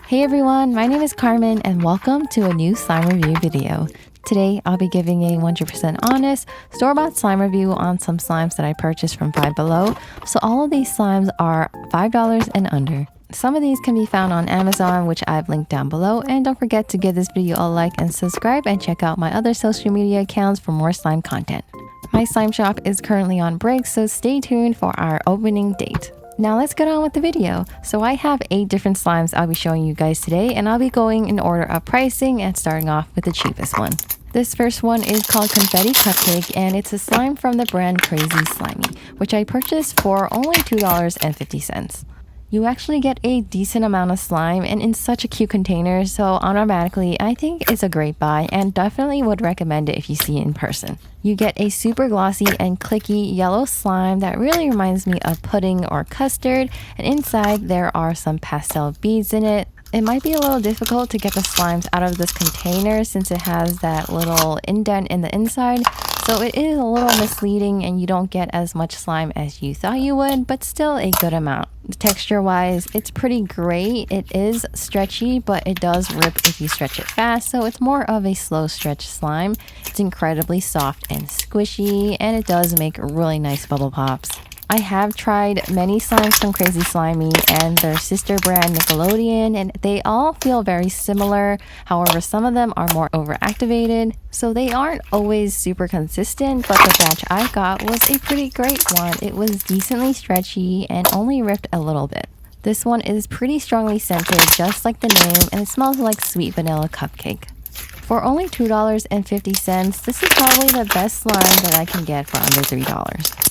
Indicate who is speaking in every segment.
Speaker 1: Hey everyone, my name is Carmen and welcome to a new slime review video. Today I'll be giving a 100% honest store-bought slime review on some slimes that I purchased from FiveBelow. So all of these slimes are $5 and under. Some of these can be found on Amazon, which I've linked down below, and don't forget to give this video a like and subscribe and check out my other social media accounts for more slime content. My slime shop is currently on break, so stay tuned for our opening date. Now let's get on with the video. So I have 8 different slimes I'll be showing you guys today, and I'll be going in order of pricing and starting off with the cheapest one. This first one is called Confetti Cupcake, and it's a slime from the brand Craze Sensations, which I purchased for only $2.50. You actually get a decent amount of slime and in such a cute container, so automatically I think it's a great buy and definitely would recommend it if you see it in person. You get a super glossy and clicky yellow slime that really reminds me of pudding or custard, and inside there are some pastel beads in it. It might be a little difficult to get the slimes out of this container since it has that little indent in the inside, so it is a little misleading and you don't get as much slime as you thought you would, but still a good amount. Texture wise, it's pretty great. It is stretchy, but it does rip if you stretch it fast, so it's more of a slow stretch slime. It's incredibly soft and squishy, and it does make really nice bubble pops. I have tried many slimes from Crazy Slimy and their sister brand Nickelodeon, and they all feel very similar. However, some of them are more overactivated, so they aren't always super consistent, but the batch I got was a pretty great one. It was decently stretchy and only ripped a little bit. This one is pretty strongly scented, just like the name, and it smells like sweet vanilla cupcake. For only $2.50, this is probably the best slime that I can get for under $3.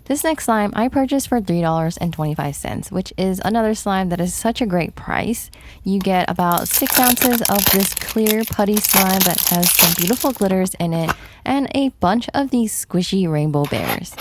Speaker 1: This next slime I purchased for $3.25, which is another slime that is such a great price. You get about 6 ounces of this clear putty slime that has some beautiful glitters in it and a bunch of these squishy rainbow bears.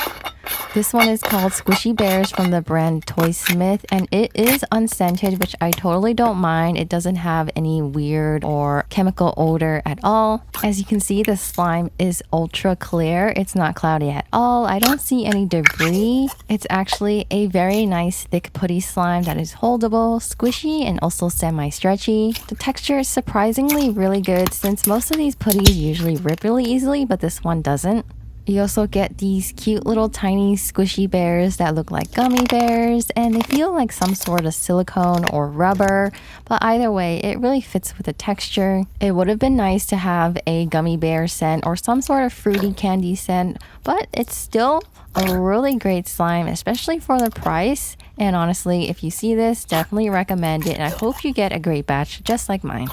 Speaker 1: This one is called Squishy Bears from the brand Toy Smith, and it is unscented, which I totally don't mind. It doesn't have any weird or chemical odor at all. As you can see, the slime is ultra clear. It's not cloudy at all. I don't see any debris. It's actually a very nice thick putty slime that is holdable, squishy, and also semi-stretchy. The texture is surprisingly really good since most of these putties usually rip really easily, but this one doesn't. You also get these cute little tiny squishy bears that look like gummy bears, and they feel like some sort of silicone or rubber, but either way, it really fits with the texture. It would have been nice to have a gummy bear scent or some sort of fruity candy scent, but it's still a really great slime, especially for the price. And honestly, if you see this, definitely recommend it, and I hope you get a great batch just like mine.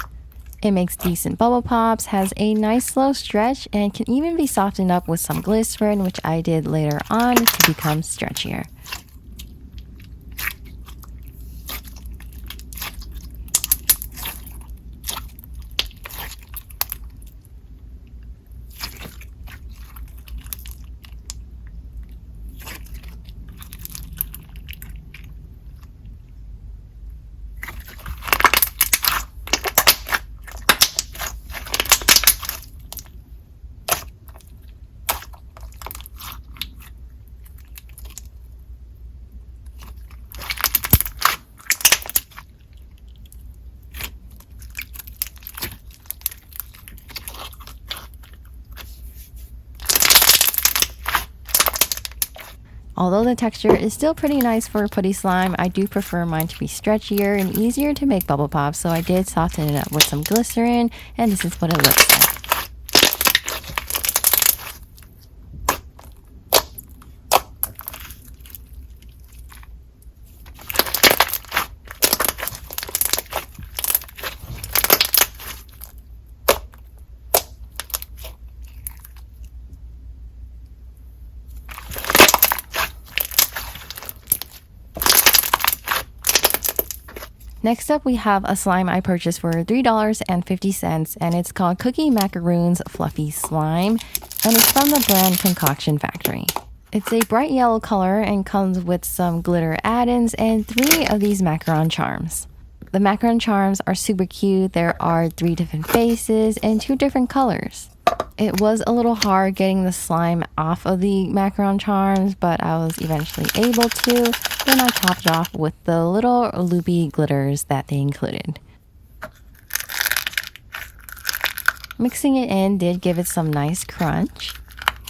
Speaker 1: It makes decent bubble pops, has a nice slow stretch, and can even be softened up with some glycerin, which I did later on to become stretchier. Although the texture is still pretty nice for a putty slime, I do prefer mine to be stretchier and easier to make bubble pops, so I did soften it up with some glycerin, and this is what it looks like. Next up, we have a slime I purchased for $3.50, and it's called Cookie Macaroons Fluffy Slime, and it's from the brand Concoction Factory. It's a bright yellow color and comes with some glitter add-ins and 3 of these macaron charms. The macaron charms are super cute. There are 3 different faces and 2 different colors. It was a little hard getting the slime off of the macaron charms, but I was eventually able to. Then I topped it off with the little loopy glitters that they included. Mixing it in did give it some nice crunch.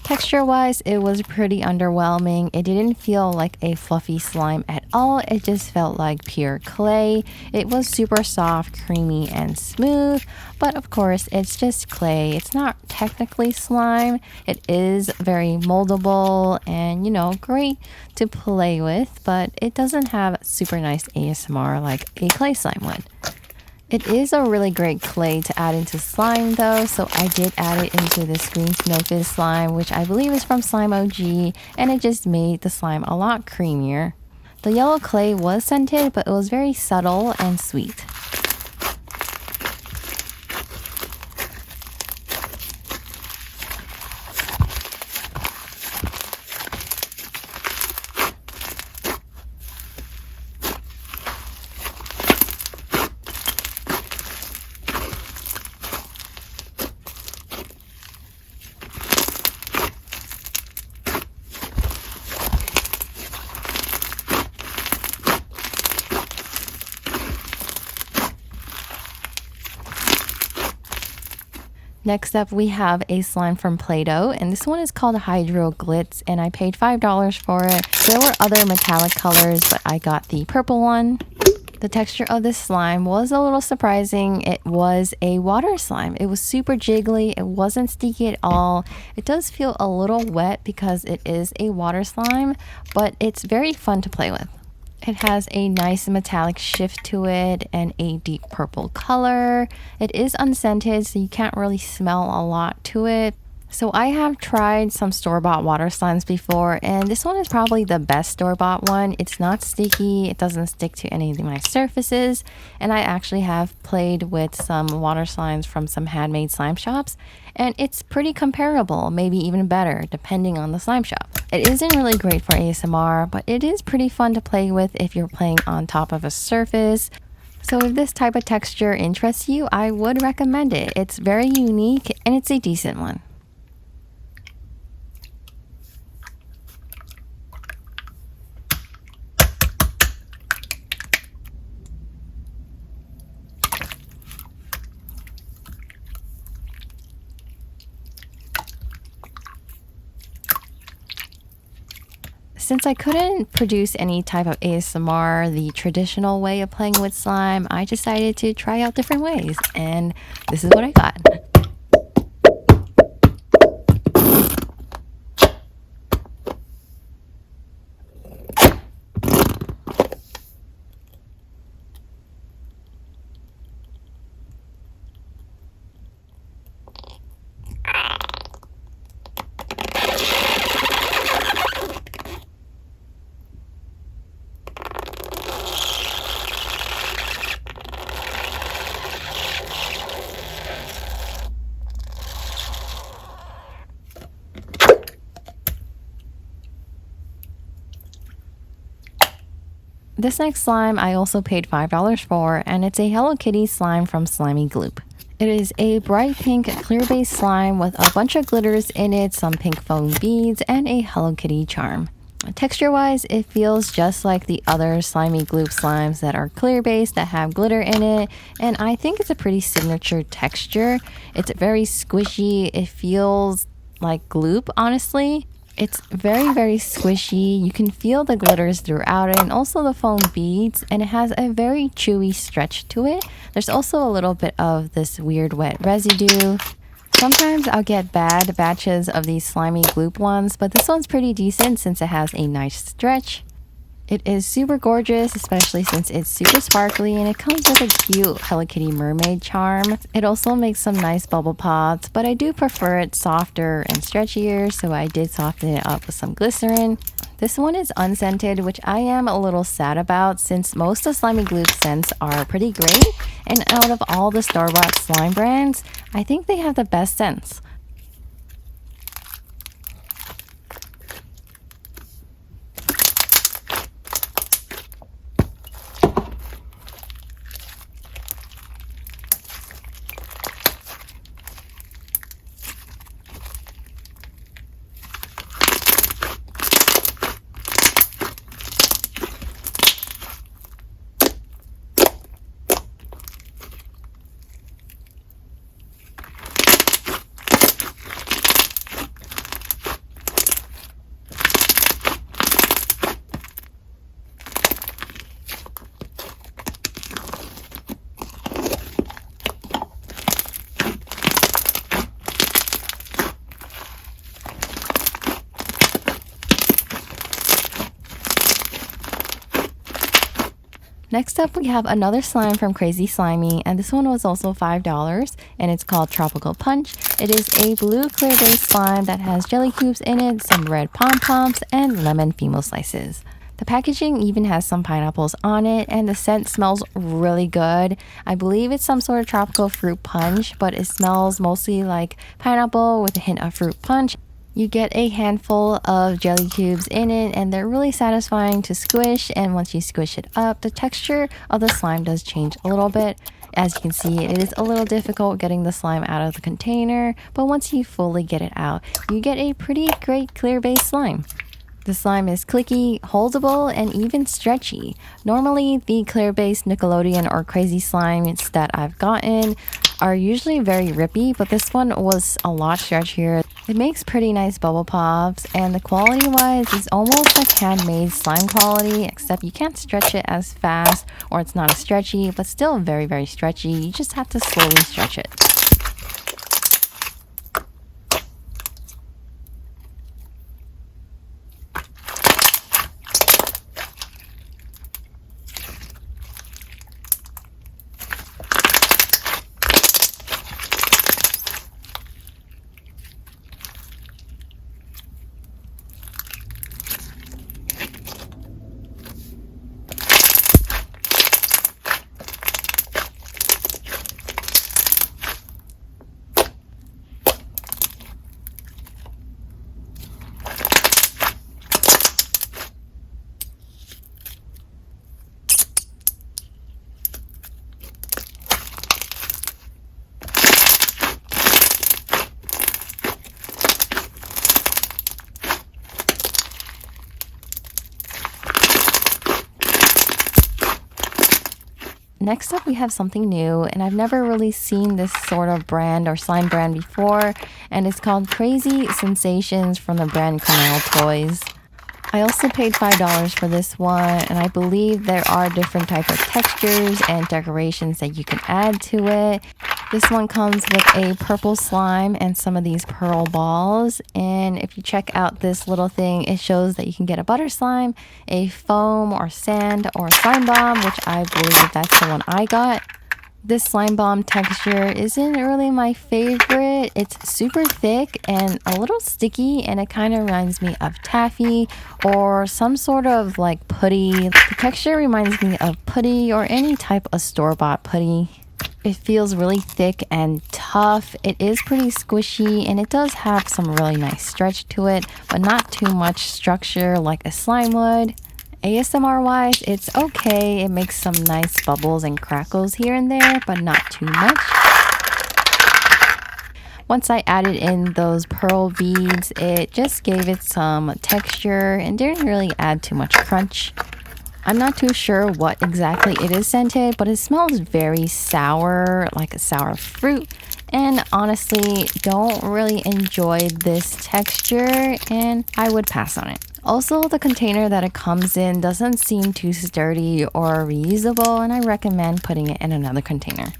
Speaker 1: Texture-wise, it was pretty underwhelming. It didn't feel like a fluffy slime at all. It just felt like pure clay. It was super soft, creamy, and smooth. But of course, it's just clay. It's not technically slime. It is very moldable and, you know, great to play with. But it doesn't have super nice ASMR like a clay slime would. It is a really great clay to add into slime though, so I did add it into this green snowfish slime, which I believe is from Slimeowy, and it just made the slime a lot creamier. The yellow clay was scented, but it was very subtle and sweet. Next up, we have a slime from Play-Doh, and this one is called Hydro Glitz, and I paid $5 for it. There were other metallic colors, but I got the purple one. The texture of this slime was a little surprising. It was a water slime. It was super jiggly. It wasn't sticky at all. It does feel a little wet because it is a water slime, but it's very fun to play with. It has a nice metallic shift to it and a deep purple color. It is unscented, so you can't really smell a lot to it. So I have tried some store-bought water slimes before, and this one is probably the best store-bought one. It's not sticky, it doesn't stick to any of my surfaces, and I actually have played with some water slimes from some handmade slime shops, and it's pretty comparable, maybe even better, depending on the slime shop. It isn't really great for ASMR, but it is pretty fun to play with if you're playing on top of a surface. So if this type of texture interests you, I would recommend it. It's very unique, and it's a decent one. Since I couldn't produce any type of ASMR the traditional way of playing with slime, I decided to try out different ways, and this is what I got. This next slime I also paid $5 for, and it's a Hello Kitty slime from SlimyGloop. It is a bright pink clear base slime with a bunch of glitters in it, some pink foam beads, and a Hello Kitty charm. Texture wise, it feels just like the other SlimyGloop slimes that are clear base that have glitter in it, and I think it's a pretty signature texture. It's very squishy. It feels like gloop, honestly. It's very, very squishy. You can feel the glitters throughout it and also the foam beads, and it has a very chewy stretch to it. There's also a little bit of this weird wet residue. Sometimes I'll get bad batches of these SlimyGloop ones, but this one's pretty decent since it has a nice stretch. It is super gorgeous, especially since it's super sparkly, and it comes with a cute Hello Kitty mermaid charm. It also makes some nice bubble pops, but I do prefer it softer and stretchier, so I did soften it up with some glycerin. This one is unscented, which I am a little sad about since most of SlimyGloop scents are pretty great, and out of all the store-bought slime brands, I think they have the best scents. Next up, we have another slime from Crazy Slimy, and this one was also $5, and it's called Tropical Punch. It is a blue clear base slime that has jelly cubes in it, some red pom-poms, and lemon Fimo slices. The packaging even has some pineapples on it, and the scent smells really good. I believe it's some sort of tropical fruit punch, but it smells mostly like pineapple with a hint of fruit punch. You get a handful of jelly cubes in it, and they're really satisfying to squish, and once you squish it up, the texture of the slime does change a little bit. As you can see, it is a little difficult getting the slime out of the container, but once you fully get it out, you get a pretty great clear base slime. The slime is clicky, holdable, and even stretchy. Normally, the clear base Nickelodeon or Crazy Slimes that I've gotten are usually very rippy, but this one was a lot stretchier. It makes pretty nice bubble pops, and the quality wise is almost like handmade slime quality, except you can't stretch it as fast, or it's not as stretchy, but still very, very stretchy. You just have to slowly stretch it. Next up, we have something new, and I've never really seen this sort of brand or slime brand before, and it's called Craze Sensations from the brand Canal Toys. I also paid $5 for this one, and I believe there are different types of textures and decorations that you can add to it. This one comes with a purple slime and some of these pearl balls, and if you check out this little thing, it shows that you can get a butter slime, a foam or sand or slime bomb, which I believe that's the one I got. This slime bomb texture isn't really my favorite. It's super thick and a little sticky, and it kind of reminds me of taffy or some sort of like putty. The texture reminds me of putty or any type of store-bought putty. It feels really thick and tough. It is pretty squishy, and it does have some really nice stretch to it, but not too much structure like a slime would. ASMR wise, it's okay. It makes some nice bubbles and crackles here and there, but not too much. Once I added in those pearl beads, it just gave it some texture and didn't really add too much crunch. I'm not too sure what exactly it is scented, but it smells very sour, like a sour fruit. And honestly, don't really enjoy this texture, and I would pass on it. Also, the container that it comes in doesn't seem too sturdy or reusable, and I recommend putting it in another container.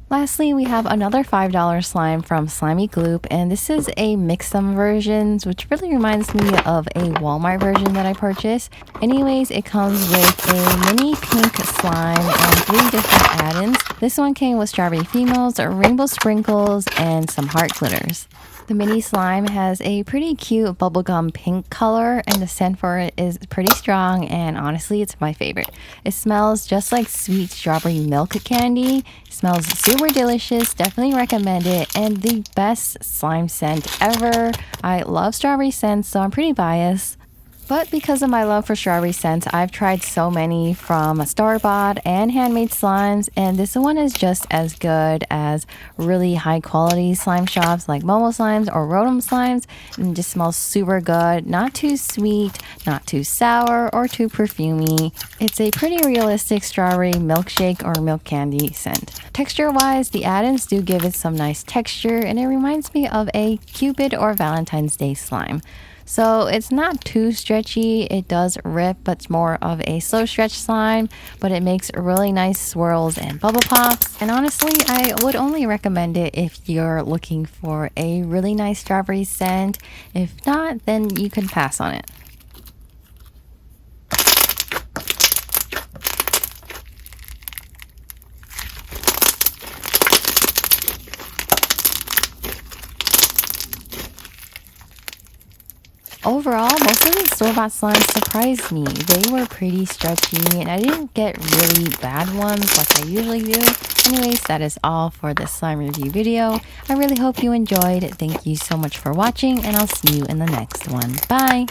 Speaker 1: Lastly, we have another $5 slime from SlimyGloop, and this is a mix-em version, which really reminds me of a Walmart version that I purchased. Anyways, it comes with a mini pink slime and 3 different add-ins. This one came with strawberry females, rainbow sprinkles, and some heart glitters. The mini slime has a pretty cute bubblegum pink color, and the scent for it is pretty strong, and honestly it's my favorite. It smells just like sweet strawberry milk candy. It smells super delicious, definitely recommend it, and the best slime scent ever. I love strawberry scents, so I'm pretty biased. But because of my love for strawberry scents, I've tried so many from store-bought and handmade slimes, and this one is just as good as really high quality slime shops like Momo Slimes or Rotom Slimes, and just smells super good, not too sweet, not too sour or too perfumey. It's a pretty realistic strawberry milkshake or milk candy scent. Texture-wise, the add-ins do give it some nice texture, and it reminds me of a Cupid or Valentine's Day slime. So it's not too stretchy, it does rip, but it's more of a slow stretch slime, but it makes really nice swirls and bubble pops. And honestly, I would only recommend it if you're looking for a really nice strawberry scent. If not, then you can pass on it. Overall, most of these store-bought slimes surprised me. They were pretty stretchy, and I didn't get really bad ones like I usually do. Anyways, that is all for this slime review video. I really hope you enjoyed. Thank you so much for watching, and I'll see you in the next one. Bye!